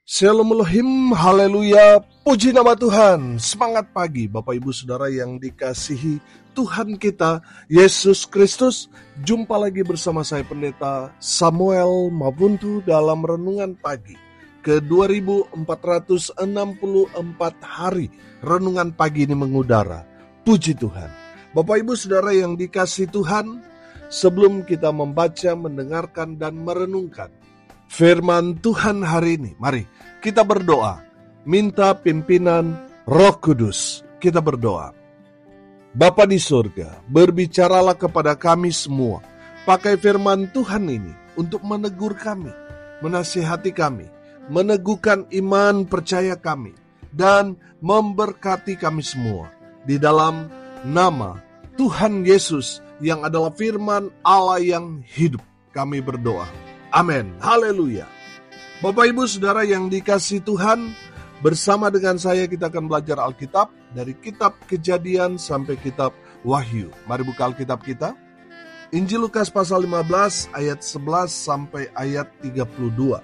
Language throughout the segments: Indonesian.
Shalom Elohim, haleluya, puji nama Tuhan. Semangat pagi Bapak Ibu Saudara yang dikasihi Tuhan kita Yesus Kristus. Jumpa lagi bersama saya Pendeta Samuel Mabuntu dalam Renungan Pagi ke 2464 hari Renungan Pagi ini mengudara. Puji Tuhan. Bapak Ibu Saudara yang dikasihi Tuhan, sebelum kita membaca, mendengarkan dan merenungkan firman Tuhan hari ini, mari kita berdoa, minta pimpinan Roh Kudus. Kita berdoa. Bapa di surga, berbicaralah kepada kami semua. Pakai firman Tuhan ini untuk menegur kami, menasihati kami, meneguhkan iman percaya kami, dan memberkati kami semua. Di dalam nama Tuhan Yesus yang adalah firman Allah yang hidup, kami berdoa. Amin. Haleluya. Bapak Ibu Saudara yang dikasihi Tuhan, bersama dengan saya kita akan belajar Alkitab dari kitab Kejadian sampai kitab Wahyu. Mari buka Alkitab kita. Injil Lukas pasal 15 ayat 11 sampai ayat 32.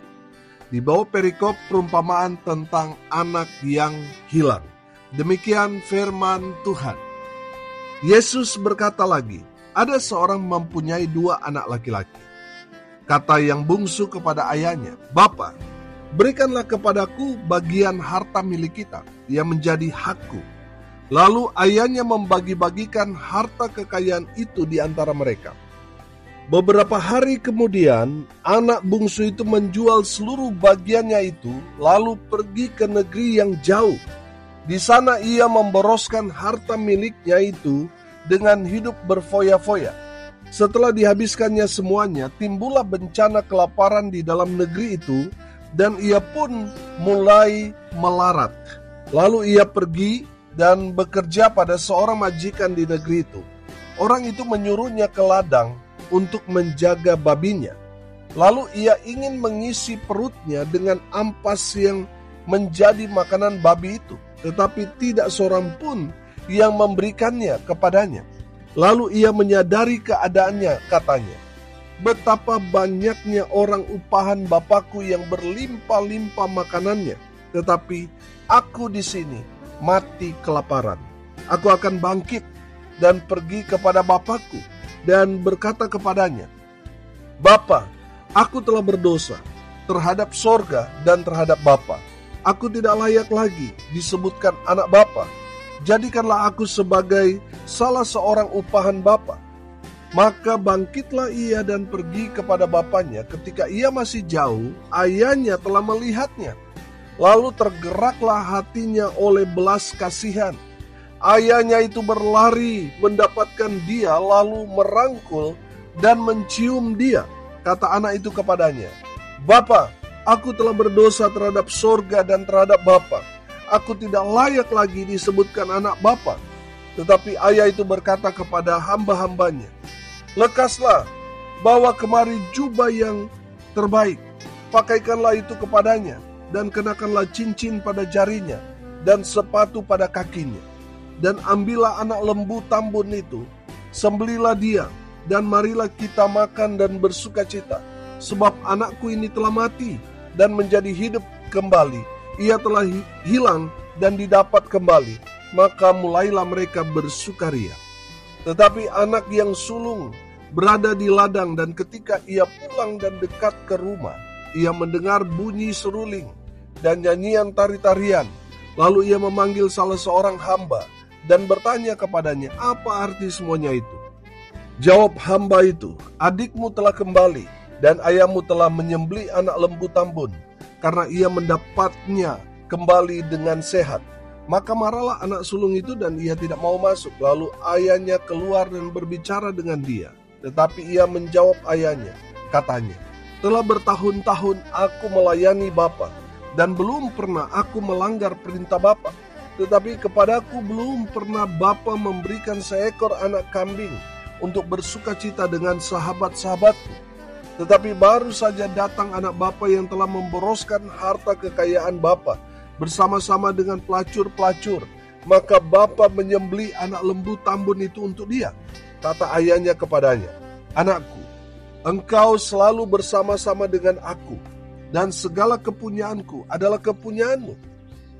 Di bawah perikop perumpamaan tentang anak yang hilang. Demikian firman Tuhan. Yesus berkata lagi, ada seorang mempunyai 2 anak laki-laki. Kata yang bungsu kepada ayahnya, "Bapa, berikanlah kepadaku bagian harta milik kita yang menjadi hakku." Lalu ayahnya membagi-bagikan harta kekayaan itu di antara mereka. Beberapa hari kemudian, anak bungsu itu menjual seluruh bagiannya itu, lalu pergi ke negeri yang jauh. Di sana ia memboroskan harta miliknya itu dengan hidup berfoya-foya. Setelah dihabiskannya semuanya, timbullah bencana kelaparan di dalam negeri itu, dan ia pun mulai melarat. Lalu ia pergi dan bekerja pada seorang majikan di negeri itu. Orang itu menyuruhnya ke ladang untuk menjaga babinya. Lalu ia ingin mengisi perutnya dengan ampas yang menjadi makanan babi itu, tetapi tidak seorang pun yang memberikannya kepadanya. Lalu ia menyadari keadaannya, katanya, "Betapa banyaknya orang upahan Bapakku yang berlimpah-limpah makanannya, tetapi aku di sini mati kelaparan. Aku akan bangkit dan pergi kepada Bapakku dan berkata kepadanya, Bapa, aku telah berdosa terhadap sorga dan terhadap Bapa. Aku tidak layak lagi disebutkan anak Bapa. Jadikanlah aku sebagai salah seorang upahan Bapa." Maka bangkitlah ia dan pergi kepada bapaknya. Ketika ia masih jauh, ayahnya telah melihatnya. Lalu tergeraklah hatinya oleh belas kasihan. Ayahnya itu berlari mendapatkan dia, lalu merangkul dan mencium dia. Kata anak itu kepadanya, "Bapa, aku telah berdosa terhadap sorga dan terhadap Bapa. Aku tidak layak lagi disebutkan anak Bapa." Tetapi ayah itu berkata kepada hamba-hambanya, "Lekaslah, bawa kemari jubah yang terbaik, pakaikanlah itu kepadanya, dan kenakanlah cincin pada jarinya, dan sepatu pada kakinya. Dan ambillah anak lembu tambun itu, sembelilah dia, dan marilah kita makan dan bersukacita. Sebab anakku ini telah mati, dan menjadi hidup kembali. Ia telah hilang dan didapat kembali." Maka mulailah mereka bersukaria. Tetapi anak yang sulung berada di ladang, dan ketika ia pulang dan dekat ke rumah, ia mendengar bunyi seruling dan nyanyian tari-tarian. Lalu ia memanggil salah seorang hamba dan bertanya kepadanya, "Apa arti semuanya itu?" Jawab hamba itu, "Adikmu telah kembali, dan ayahmu telah menyembelih anak lembu tambun, karena ia mendapatnya kembali dengan sehat." Maka marahlah anak sulung itu dan ia tidak mau masuk. Lalu ayahnya keluar dan berbicara dengan dia. Tetapi ia menjawab ayahnya, katanya, "Telah bertahun-tahun aku melayani Bapa, dan belum pernah aku melanggar perintah Bapa. Tetapi kepadaku belum pernah Bapa memberikan seekor anak kambing untuk bersukacita dengan sahabat-sahabatku. Tetapi baru saja datang anak Bapa yang telah memboroskan harta kekayaan Bapa bersama-sama dengan pelacur-pelacur. Maka Bapa menyembelih anak lembu tambun itu untuk dia." Kata ayahnya kepadanya, "Anakku, engkau selalu bersama-sama dengan aku, dan segala kepunyaanku adalah kepunyaanmu.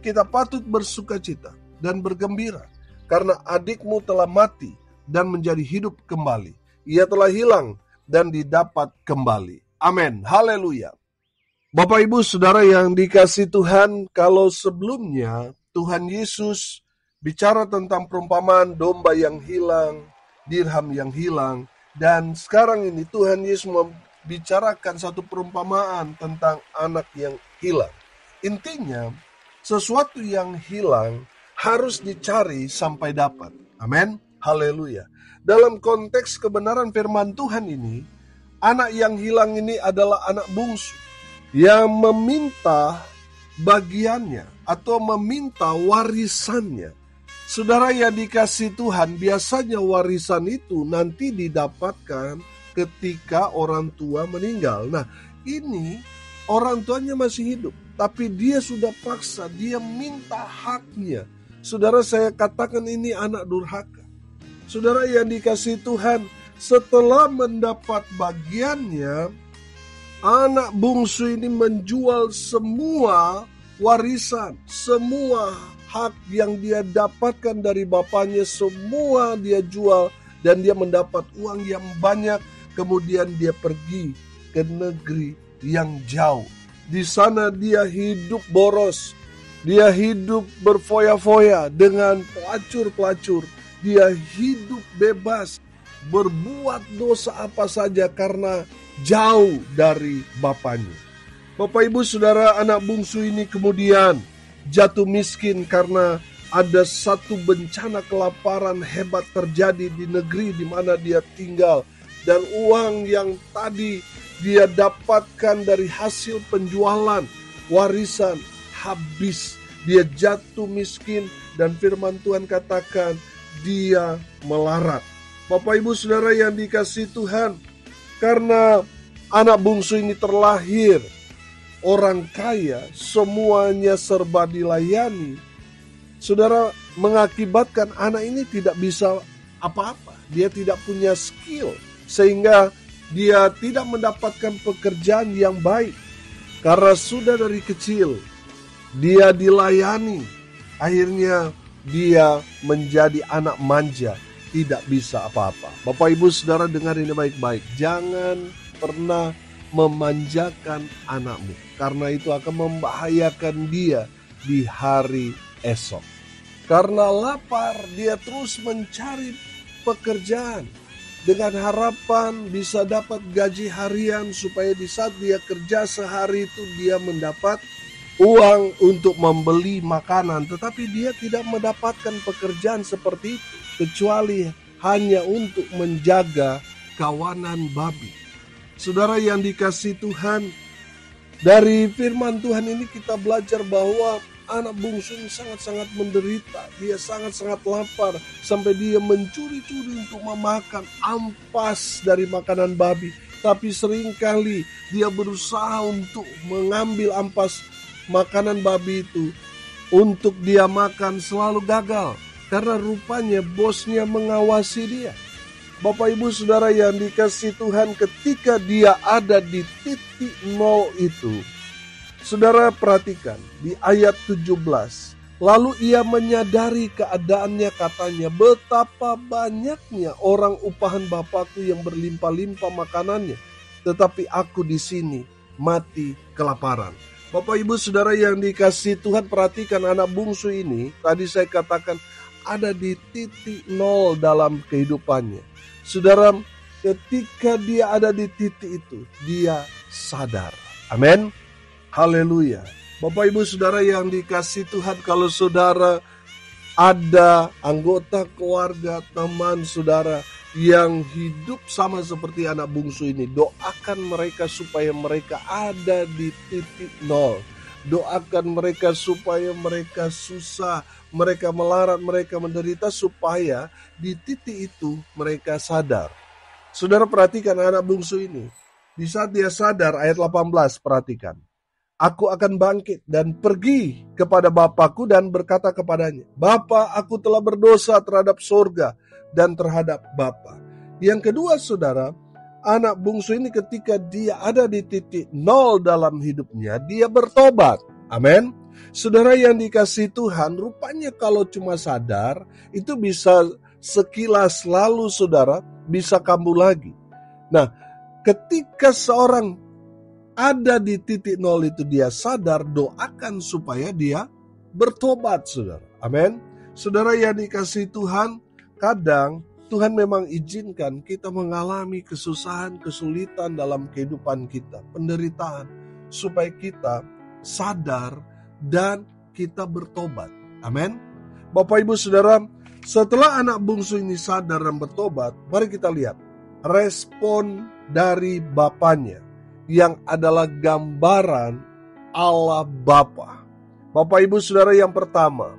Kita patut bersukacita dan bergembira, karena adikmu telah mati dan menjadi hidup kembali. Ia telah hilang dan didapat kembali. Amin. Haleluya. Bapak Ibu Saudara yang dikasihi Tuhan, kalau sebelumnya Tuhan Yesus bicara tentang perumpamaan domba yang hilang, dirham yang hilang, dan sekarang ini Tuhan Yesus membicarakan satu perumpamaan tentang anak yang hilang. Intinya, sesuatu yang hilang harus dicari sampai dapat. Amin. Haleluya. Dalam konteks kebenaran firman Tuhan ini, anak yang hilang ini adalah anak bungsu yang meminta bagiannya atau meminta warisannya. Saudara yang dikasihi Tuhan, biasanya warisan itu nanti didapatkan ketika orang tua meninggal. Nah, ini orang tuanya masih hidup, tapi dia sudah paksa, dia minta haknya. Saudara, saya katakan ini anak durhaka. Saudara yang dikasihi Tuhan, setelah mendapat bagiannya, anak bungsu ini menjual semua warisan, semua hak yang dia dapatkan dari bapaknya, semua dia jual dan dia mendapat uang yang banyak. Kemudian dia pergi ke negeri yang jauh. Di sana dia hidup boros, dia hidup berfoya-foya dengan pelacur-pelacur, dia hidup bebas, berbuat dosa apa saja karena jauh dari bapaknya. Bapak Ibu Saudara, anak bungsu ini kemudian jatuh miskin karena ada satu bencana kelaparan hebat terjadi di negeri di mana dia tinggal. Dan uang yang tadi dia dapatkan dari hasil penjualan warisan habis. Dia jatuh miskin dan firman Tuhan katakan dia melarat. Bapak Ibu Saudara yang dikasihi Tuhan, karena anak bungsu ini terlahir orang kaya, semuanya serba dilayani. Saudara, mengakibatkan anak ini tidak bisa apa-apa. Dia tidak punya skill, sehingga dia tidak mendapatkan pekerjaan yang baik. Karena sudah dari kecil dia dilayani, akhirnya dia menjadi anak manja, tidak bisa apa-apa. Bapak Ibu Saudara, dengar ini baik-baik. Jangan pernah memanjakan anakmu, karena itu akan membahayakan dia di hari esok. Karena lapar, dia terus mencari pekerjaan dengan harapan bisa dapat gaji harian, supaya di saat dia kerja sehari itu dia mendapat uang untuk membeli makanan. Tetapi dia tidak mendapatkan pekerjaan seperti itu, kecuali hanya untuk menjaga kawanan babi. Saudara yang dikasihi Tuhan, dari firman Tuhan ini kita belajar bahwa anak bungsu ini sangat-sangat menderita. Dia sangat-sangat lapar sampai dia mencuri-curi untuk memakan ampas dari makanan babi. Tapi seringkali dia berusaha untuk mengambil ampas makanan babi itu untuk dia makan, selalu gagal. Karena rupanya bosnya mengawasi dia. Bapak Ibu Saudara yang dikasihi Tuhan, ketika dia ada di titik nol itu, Saudara perhatikan di ayat 17. Lalu ia menyadari keadaannya, katanya, betapa banyaknya orang upahan Bapakku yang berlimpah-limpah makanannya, tetapi aku di sini mati kelaparan. Bapak Ibu Saudara yang dikasihi Tuhan, perhatikan anak bungsu ini, tadi saya katakan ada di titik nol dalam kehidupannya. Saudara, ketika dia ada di titik itu, dia sadar. Amin. Haleluya. Bapak Ibu Saudara yang dikasihi Tuhan, kalau saudara ada anggota keluarga, teman saudara yang hidup sama seperti anak bungsu ini, doakan mereka supaya mereka ada di titik nol. Doakan mereka supaya mereka susah, mereka melarat, mereka menderita, supaya di titik itu mereka sadar. Saudara perhatikan anak bungsu ini. Di saat dia sadar, ayat 18, perhatikan. Aku akan bangkit dan pergi kepada Bapakku dan berkata kepadanya, Bapa, aku telah berdosa terhadap sorga dan terhadap Bapa. Yang kedua saudara, anak bungsu ini ketika dia ada di titik nol dalam hidupnya, dia bertobat. Amin. Saudara yang dikasihi Tuhan, rupanya kalau cuma sadar, itu bisa sekilas lalu saudara bisa kambuh lagi. Nah, ketika seorang ada di titik nol itu dia sadar, doakan supaya dia bertobat saudara. Amin. Saudara yang dikasihi Tuhan, kadang Tuhan memang izinkan kita mengalami kesusahan, kesulitan dalam kehidupan kita, penderitaan, supaya kita sadar dan kita bertobat. Amin. Bapak Ibu Saudara, setelah anak bungsu ini sadar dan bertobat, mari kita lihat respon dari bapaknya yang adalah gambaran Allah Bapa. Bapak Ibu Saudara, yang pertama,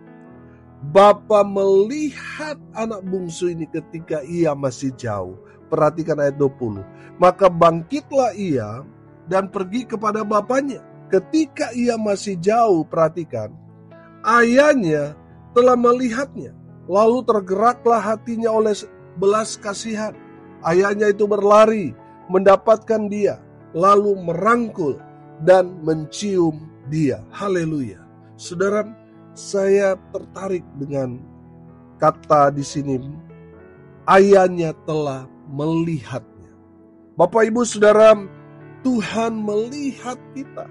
Bapa melihat anak bungsu ini ketika ia masih jauh. Perhatikan ayat 20. Maka bangkitlah ia dan pergi kepada bapaknya. Ketika ia masih jauh, perhatikan, ayahnya telah melihatnya. Lalu tergeraklah hatinya oleh belas kasihan. Ayahnya itu berlari, mendapatkan dia, lalu merangkul dan mencium dia. Haleluya. Saudara, saya tertarik dengan kata di sini, ayahnya telah melihatnya. Bapak Ibu Saudara, Tuhan melihat kita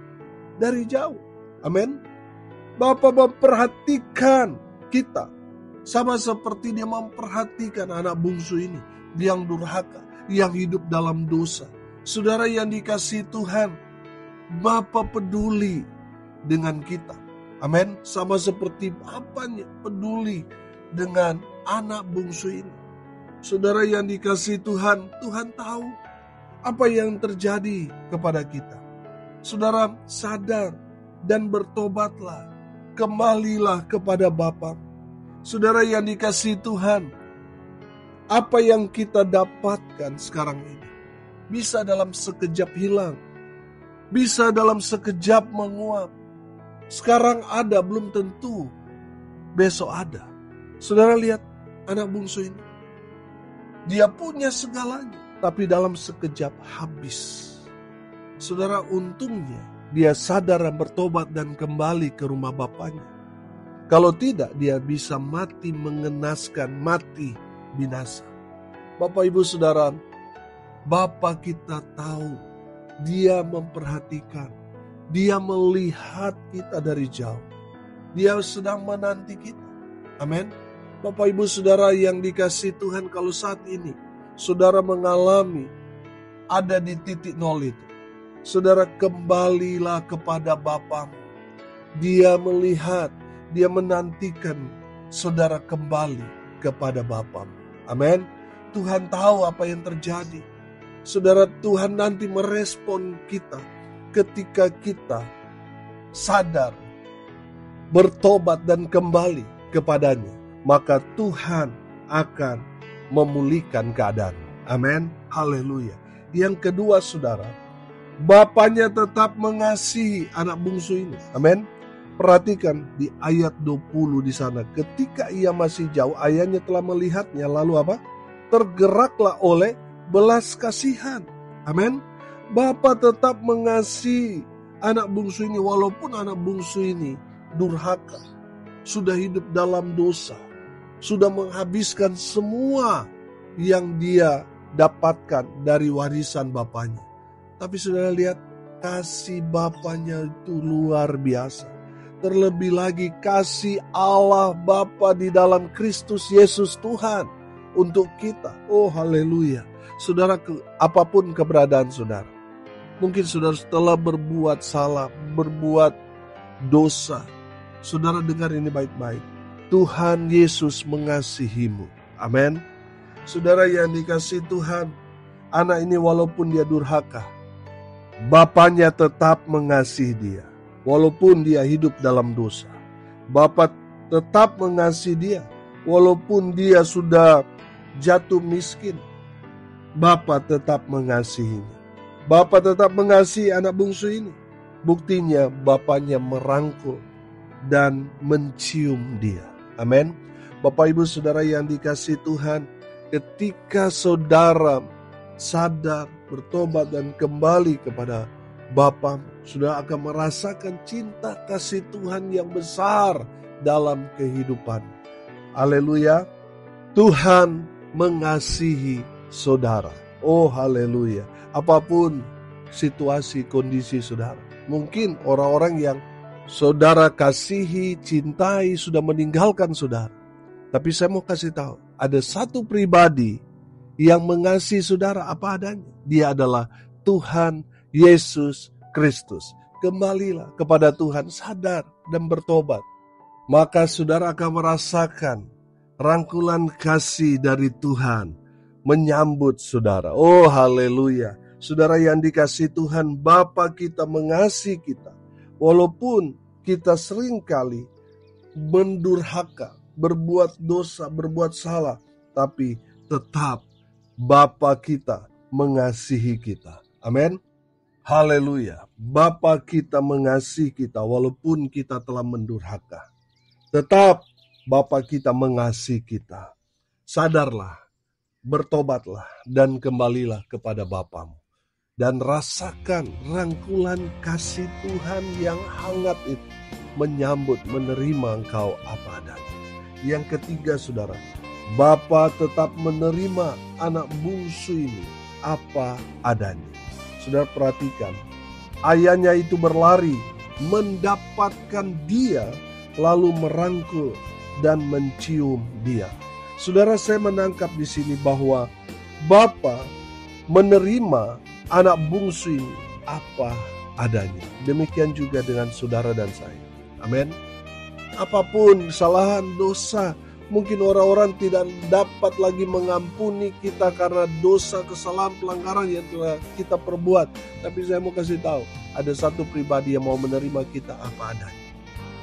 dari jauh. Amin. Bapa memperhatikan kita sama seperti dia memperhatikan anak bungsu ini yang durhaka, yang hidup dalam dosa. Saudara yang dikasihi Tuhan, Bapa peduli dengan kita. Amin. Sama seperti bapaknya peduli dengan anak bungsu ini. Saudara yang dikasihi Tuhan, Tuhan tahu apa yang terjadi kepada kita. Saudara sadar dan bertobatlah. Kembalilah kepada Bapa. Saudara yang dikasihi Tuhan, apa yang kita dapatkan sekarang ini bisa dalam sekejap hilang. Bisa dalam sekejap menguap. Sekarang ada, belum tentu besok ada. Saudara lihat anak bungsu ini. Dia punya segalanya, tapi dalam sekejap habis. Saudara, untungnya dia sadar dan bertobat dan kembali ke rumah bapaknya. Kalau tidak, dia bisa mati mengenaskan, mati binasa. Bapak Ibu Saudara, Bapa kita tahu, dia memperhatikan. Dia melihat kita dari jauh. Dia sedang menanti kita. Amin. Bapak Ibu Saudara yang dikasihi Tuhan, kalau saat ini saudara mengalami ada di titik nol itu, saudara kembalilah kepada Bapa. Dia melihat, dia menantikan saudara kembali kepada Bapa. Amin. Tuhan tahu apa yang terjadi. Saudara, Tuhan nanti merespon kita ketika kita sadar, bertobat dan kembali kepadanya, maka Tuhan akan memulihkan keadaan. Amin. Haleluya. Yang kedua saudara, bapaknya tetap mengasihi anak bungsu ini. Amin. Perhatikan di ayat 20 di sana. Ketika ia masih jauh, ayahnya telah melihatnya. Lalu apa? Tergeraklah oleh belas kasihan. Amin. Bapa tetap mengasihi anak bungsu ini walaupun anak bungsu ini durhaka, sudah hidup dalam dosa, sudah menghabiskan semua yang dia dapatkan dari warisan bapaknya. Tapi saudara lihat, kasih bapaknya itu luar biasa. Terlebih lagi kasih Allah Bapa di dalam Kristus Yesus Tuhan untuk kita. Oh haleluya. Saudara, apapun keberadaan saudara, mungkin saudara telah berbuat salah, berbuat dosa. Saudara dengar ini baik-baik. Tuhan Yesus mengasihimu. Amin. Saudara yang dikasihi Tuhan, anak ini walaupun dia durhaka, bapaknya tetap mengasihi dia. Walaupun dia hidup dalam dosa, Bapa tetap mengasihi dia. Walaupun dia sudah jatuh miskin, Bapa tetap mengasihinya. Bapa tetap mengasihi anak bungsu ini. Buktinya bapaknya merangkul dan mencium dia. Amin. Bapak Ibu Saudara yang dikasihi Tuhan, ketika saudara sadar bertobat dan kembali kepada Bapa, saudara akan merasakan cinta kasih Tuhan yang besar dalam kehidupan. Haleluya. Tuhan mengasihi saudara. Oh haleluya. Apapun situasi, kondisi saudara. Mungkin orang-orang yang saudara kasihi, cintai sudah meninggalkan saudara. Tapi saya mau kasih tahu, ada satu pribadi yang mengasihi saudara apa adanya. Dia adalah Tuhan Yesus Kristus. Kembalilah kepada Tuhan, sadar dan bertobat. Maka saudara akan merasakan rangkulan kasih dari Tuhan menyambut saudara. Oh haleluya. Saudara yang dikasihi Tuhan, Bapa kita mengasihi kita. Walaupun kita seringkali mendurhaka, berbuat dosa, berbuat salah, tapi tetap Bapa kita mengasihi kita. Amin. Haleluya. Bapa kita mengasihi kita walaupun kita telah mendurhaka. Tetap Bapa kita mengasihi kita. Sadarlah, bertobatlah, dan kembalilah kepada Bapamu. Dan rasakan rangkulan kasih Tuhan yang hangat itu menyambut, menerima engkau apa adanya. Yang ketiga saudara, Bapa tetap menerima anak bungsu ini apa adanya. Saudara perhatikan, ayahnya itu berlari mendapatkan dia, lalu merangkul dan mencium dia. Saudara, saya menangkap di sini bahwa Bapa menerima anak bungsu ini apa adanya. Demikian juga dengan saudara dan saya. Amin. Apapun kesalahan, dosa, mungkin orang-orang tidak dapat lagi mengampuni kita karena dosa, kesalahan, pelanggaran yang telah kita perbuat. Tapi saya mau kasih tahu, ada satu pribadi yang mau menerima kita apa adanya.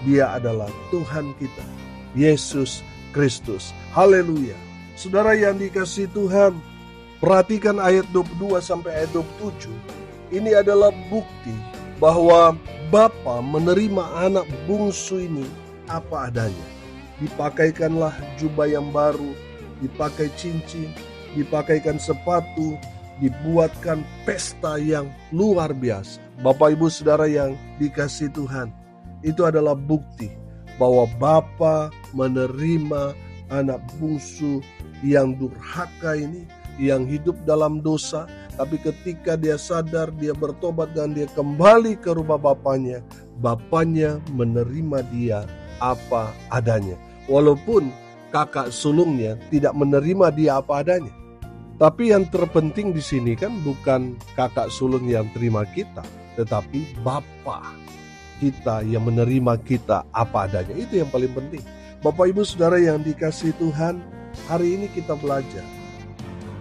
Dia adalah Tuhan kita, Yesus Kristus. Haleluya. Saudara yang dikasihi Tuhan, perhatikan ayat 22 sampai ayat 27. Ini adalah bukti bahwa Bapa menerima anak bungsu ini apa adanya. Dipakaikanlah jubah yang baru, dipakai cincin, dipakaikan sepatu, dibuatkan pesta yang luar biasa. Bapak Ibu Saudara yang dikasihi Tuhan, itu adalah bukti bahwa Bapa menerima anak bungsu yang durhaka ini, yang hidup dalam dosa, tapi ketika dia sadar, dia bertobat dan dia kembali ke rumah Bapanya, Bapanya menerima dia apa adanya. Walaupun kakak sulungnya tidak menerima dia apa adanya. Tapi yang terpenting di sini kan bukan kakak sulung yang terima kita, tetapi Bapa kita yang menerima kita apa adanya. Itu yang paling penting. Bapak Ibu Saudara yang dikasihi Tuhan, hari ini kita belajar.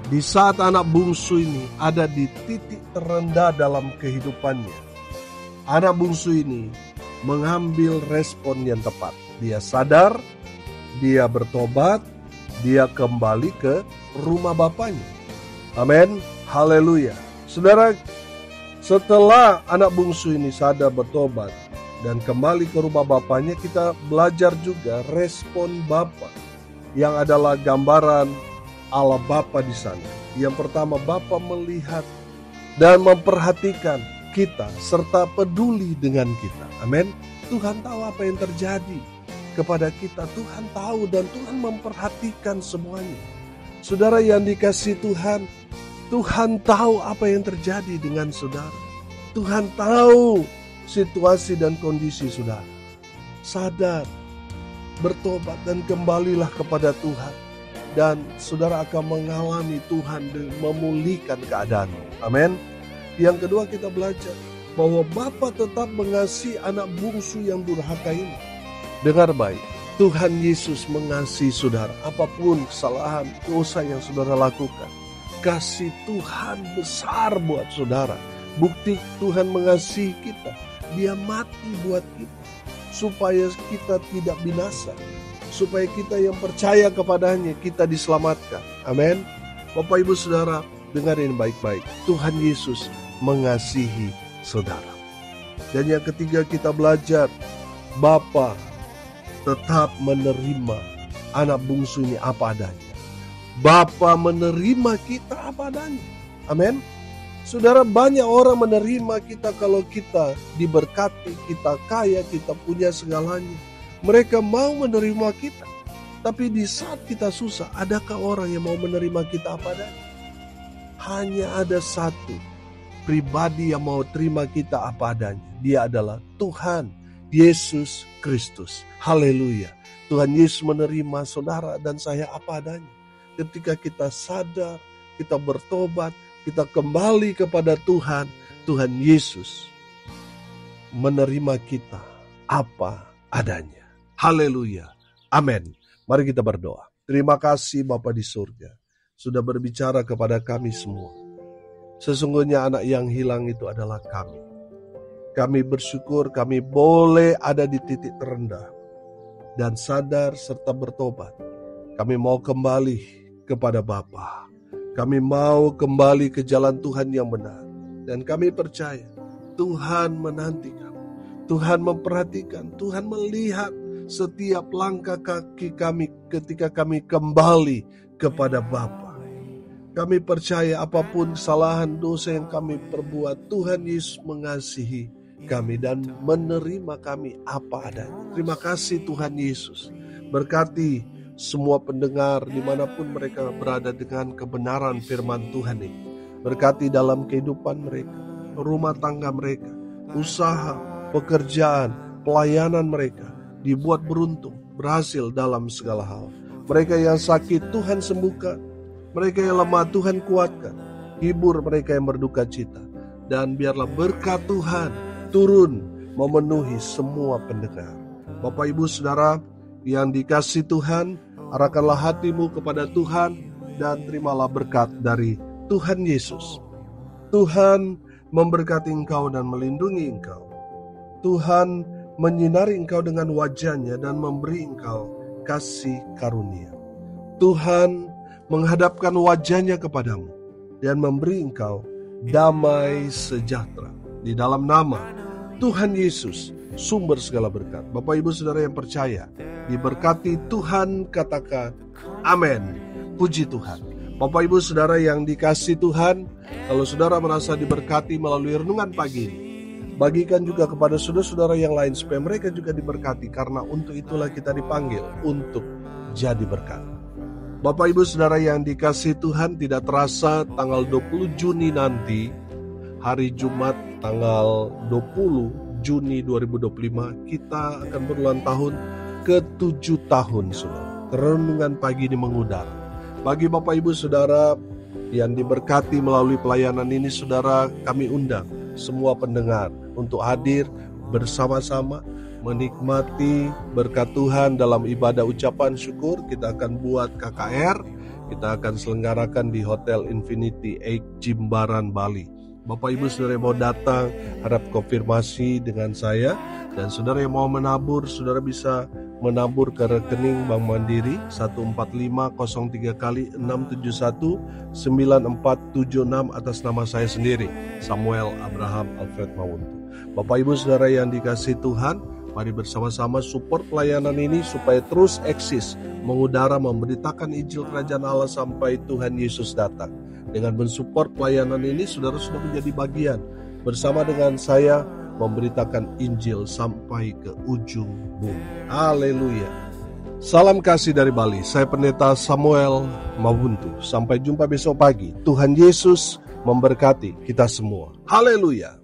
Di saat anak bungsu ini ada di titik terendah dalam kehidupannya, anak bungsu ini mengambil respon yang tepat. Dia sadar, dia bertobat, dia kembali ke rumah Bapanya. Amin. Haleluya. Saudara, setelah anak bungsu ini sadar, bertobat, dan kembali ke rumah Bapanya, kita belajar juga respon Bapa yang adalah gambaran Allah Bapa di sana. Yang pertama, Bapa melihat dan memperhatikan kita serta peduli dengan kita. Amin. Tuhan tahu apa yang terjadi kepada kita. Tuhan tahu dan Tuhan memperhatikan semuanya. Saudara yang dikasihi Tuhan, Tuhan tahu apa yang terjadi dengan saudara. Tuhan tahu situasi dan kondisi saudara. Sadar, bertobat dan kembalilah kepada Tuhan. Dan saudara akan mengalami Tuhan memulihkan keadaan. Amin. Yang kedua, kita belajar bahwa Bapa tetap mengasihi anak bungsu yang durhaka ini. Dengar baik, Tuhan Yesus mengasihi saudara. Apapun kesalahan, dosa yang saudara lakukan, kasih Tuhan besar buat saudara. Bukti Tuhan mengasihi kita, Dia mati buat kita, supaya kita tidak binasa, supaya kita yang percaya kepadanya, kita diselamatkan. Amin. Bapak Ibu Saudara, dengarin baik-baik. Tuhan Yesus mengasihi saudara. Dan yang ketiga, kita belajar Bapa tetap menerima anak bungsu ini apa adanya. Bapa menerima kita apa adanya. Amin. Saudara, banyak orang menerima kita kalau kita diberkati, kita kaya, kita punya segalanya. Mereka mau menerima kita. Tapi di saat kita susah, adakah orang yang mau menerima kita apa adanya? Hanya ada satu pribadi yang mau terima kita apa adanya. Dia adalah Tuhan Yesus Kristus. Haleluya. Tuhan Yesus menerima saudara dan saya apa adanya. Ketika kita sadar, kita bertobat, kita kembali kepada Tuhan, Tuhan Yesus menerima kita apa adanya. Haleluya. Amin. Mari kita berdoa. Terima kasih Bapa di surga, sudah berbicara kepada kami semua. Sesungguhnya anak yang hilang itu adalah kami. Kami bersyukur kami boleh ada di titik terendah dan sadar serta bertobat. Kami mau kembali kepada Bapa. Kami mau kembali ke jalan Tuhan yang benar. Dan kami percaya Tuhan menanti kami. Tuhan memperhatikan, Tuhan melihat setiap langkah kaki kami ketika kami kembali kepada Bapa. Kami percaya apapun kesalahan dosa yang kami perbuat, Tuhan Yesus mengasihi kami dan menerima kami apa adanya. Terima kasih Tuhan Yesus. Berkati semua pendengar dimanapun mereka berada dengan kebenaran firman Tuhan ini. Berkati dalam kehidupan mereka, rumah tangga mereka, usaha, pekerjaan, pelayanan mereka dibuat beruntung, berhasil dalam segala hal. Mereka yang sakit Tuhan sembuhkan, mereka yang lemah Tuhan kuatkan, hibur mereka yang berduka cita. Dan biarlah berkat Tuhan turun memenuhi semua pendengar. Bapak Ibu Saudara yang dikasihi Tuhan, arahkanlah hatimu kepada Tuhan dan terimalah berkat dari Tuhan Yesus. Tuhan memberkati engkau dan melindungi engkau. Tuhan menyinari engkau dengan wajah-Nya dan memberi engkau kasih karunia. Tuhan menghadapkan wajah-Nya kepadamu dan memberi engkau damai sejahtera. Di dalam nama Tuhan Yesus, sumber segala berkat. Bapak Ibu Saudara yang percaya, diberkati Tuhan, katakan amin. Puji Tuhan. Bapak Ibu Saudara yang dikasihi Tuhan, kalau saudara merasa diberkati melalui renungan pagi ini, bagikan juga kepada saudara-saudara yang lain supaya mereka juga diberkati, karena untuk itulah kita dipanggil untuk jadi berkat. Bapak Ibu Saudara yang dikasihi Tuhan, tidak terasa tanggal 20 Juni nanti, hari Jumat tanggal 20 Juni 2025, kita akan berulang tahun ke-7 tahun saudara. Renungan pagi ini mengudara. Bagi Bapak Ibu Saudara yang diberkati melalui pelayanan ini, saudara, kami undang semua pendengar untuk hadir bersama-sama menikmati berkat Tuhan dalam ibadah ucapan syukur. Kita akan buat KKR, kita akan selenggarakan di Hotel Infinity 8 Jimbaran, Bali. Bapak Ibu Saudara yang mau datang, harap konfirmasi dengan saya. Dan saudara yang mau menabur, saudara bisa menabur ke rekening Bank Mandiri 14503 kali 671 9476 atas nama saya sendiri, Samuel Abraham Alfred Mawuntu. Bapak Ibu Saudara yang dikasihi Tuhan, mari bersama-sama support pelayanan ini supaya terus eksis, mengudara, memberitakan Injil Kerajaan Allah sampai Tuhan Yesus datang. Dengan mensupport pelayanan ini, saudara sudah menjadi bagian bersama dengan saya memberitakan Injil sampai ke ujung bumi. Haleluya. Salam kasih dari Bali. Saya Pendeta Samuel Mawuntu. Sampai jumpa besok pagi. Tuhan Yesus memberkati kita semua. Haleluya.